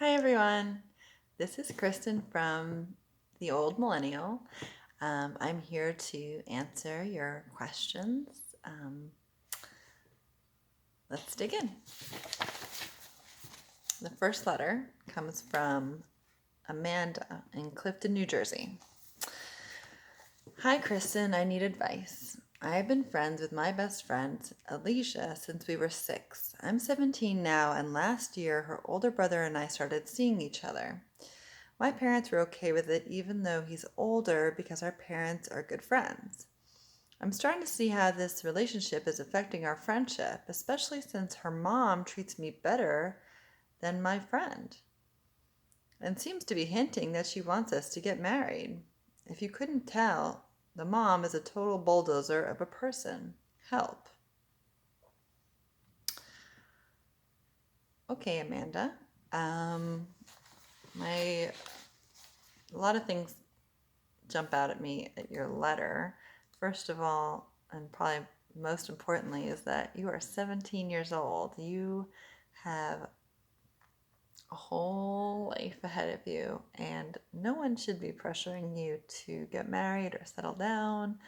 Hi everyone, this is Kristen from the Old Millennial. I'm here to answer your questions. Let's dig in. The first letter comes from Amanda in Clifton, New Jersey. Hi Kristen, I need advice. I've been friends with my best friend, Alicia, since we were 6. I'm 17 now, and last year her older brother and I started seeing each other. My parents were okay with it even though he's older because our parents are good friends. I'm starting to see how this relationship is affecting our friendship, especially since her mom treats me better than my friend and seems to be hinting that she wants us to get married. If you couldn't tell, the mom is a total bulldozer of a person. Help. Okay, Amanda. A lot of things jump out at me at your letter. First of all, and probably most importantly, is that you are 17 years old. You have a whole life ahead of you, and no one should be pressuring you to get married or settle down.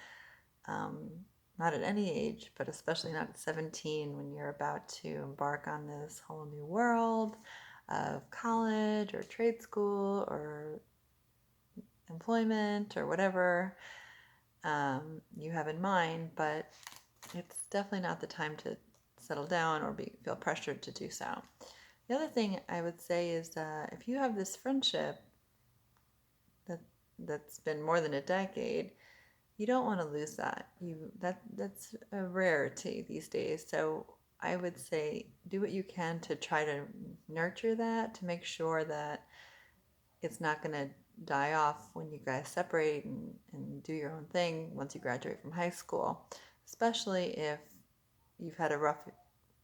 Not at any age, but especially not at 17 when you're about to embark on this whole new world of college or trade school or employment or whatever you have in mind, but it's definitely not the time to settle down or feel pressured to do so. The other thing I would say is if you have this friendship that's been more than a decade, you don't want to lose that. That's a rarity these days. So I would say do what you can to try to nurture that, to make sure that it's not going to die off when you guys separate and do your own thing once you graduate from high school, especially if you've had a rough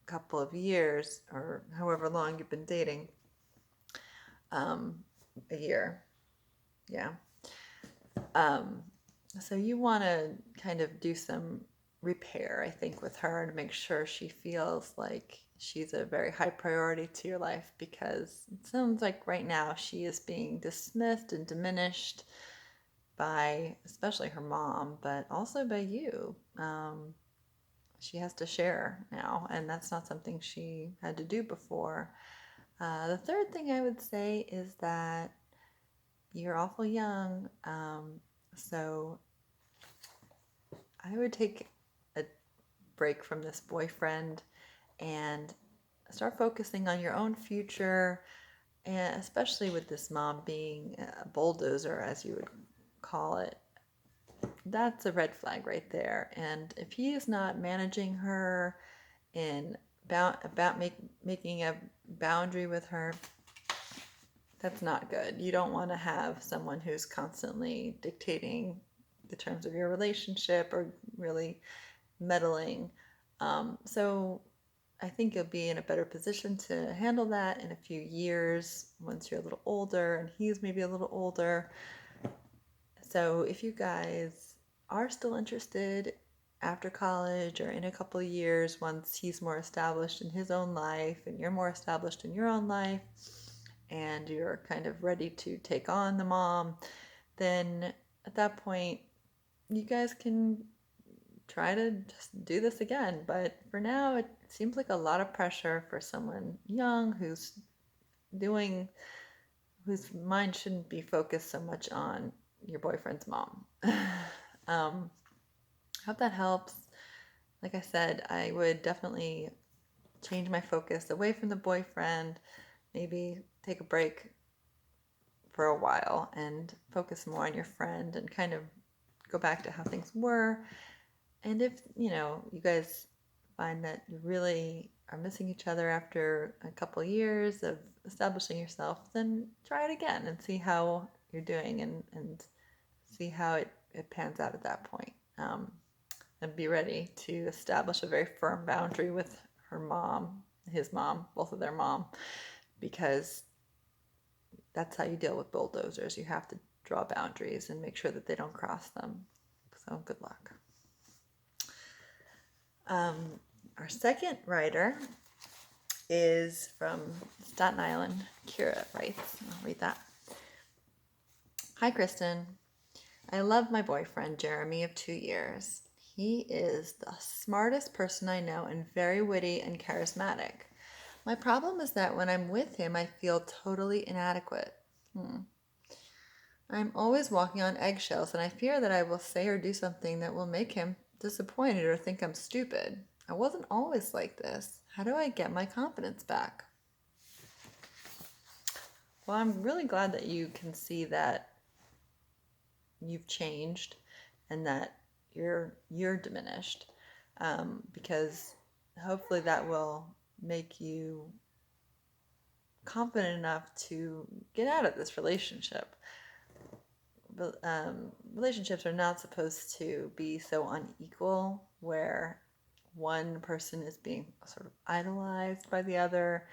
couple of years or however long you've been dating. A year. Yeah. So you want to kind of do some repair, I think, with her to make sure she feels like she's a very high priority to your life, because it sounds like right now she is being dismissed and diminished by especially her mom, but also by you. She has to share now, and that's not something she had to do before. The third thing I would say is that you're awful young, so I would take a break from this boyfriend and start focusing on your own future, and especially with this mom being a bulldozer, as you would call it. That's a red flag right there. And if he is not managing her and making a boundary with her, that's not good. You don't want to have someone who's constantly dictating the terms of your relationship or really meddling. So I think you'll be in a better position to handle that in a few years once you're a little older and he's maybe a little older. So if you guys are still interested after college or in a couple of years, once he's more established in his own life and you're more established in your own life and you're kind of ready to take on the mom, then at that point you guys can try to just do this again. But for now, it seems like a lot of pressure for someone young whose mind shouldn't be focused so much on your boyfriend's mom. Hope that helps. Like I said, I would definitely change my focus away from the boyfriend, maybe take a break for a while and focus more on your friend and kind of go back to how things were. And if, you guys find that you really are missing each other after a couple of years of establishing yourself, then try it again and see how you're doing and see how it pans out at that point. And be ready to establish a very firm boundary with her mom, his mom, both of their mom, because that's how you deal with bulldozers. You have to draw boundaries and make sure that they don't cross them. So good luck. Our second writer is from Staten Island. Kira writes, I'll read that. Hi, Kristen. I love my boyfriend, Jeremy, of 2 years. He is the smartest person I know and very witty and charismatic. My problem is that when I'm with him, I feel totally inadequate. I'm always walking on eggshells, and I fear that I will say or do something that will make him disappointed or think I'm stupid. I wasn't always like this. How do I get my confidence back? Well, I'm really glad that you can see that you've changed and that you're diminished, because hopefully that will make you confident enough to get out of this relationship. Relationships are not supposed to be so unequal where one person is being sort of idolized by the other.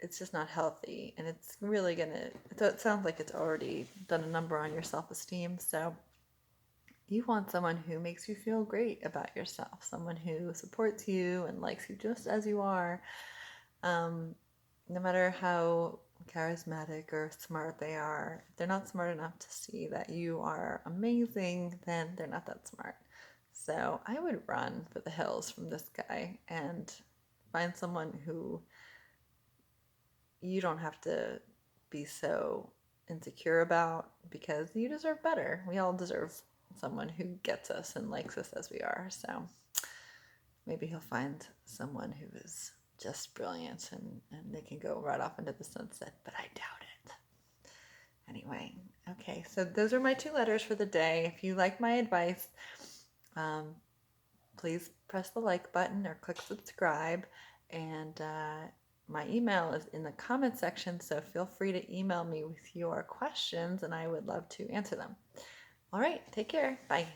It's just not healthy, and it's really it sounds like it's already done a number on your self-esteem. So you want someone who makes you feel great about yourself, someone who supports you and likes you just as you are, no matter how charismatic or smart they are. If they're not smart enough to see that you are amazing, then they're not that smart. So I would run for the hills from this guy and find someone who you don't have to be so insecure about, because you deserve better. We all deserve someone who gets us and likes us as we are. So maybe he'll find someone who is just brilliant and they can go right off into the sunset, but I doubt it. Anyway, okay, so those are my 2 letters for the day. If you like my advice, please press the like button or click subscribe, and my email is in the comment section, so feel free to email me with your questions and I would love to answer them. All right, take care. Bye.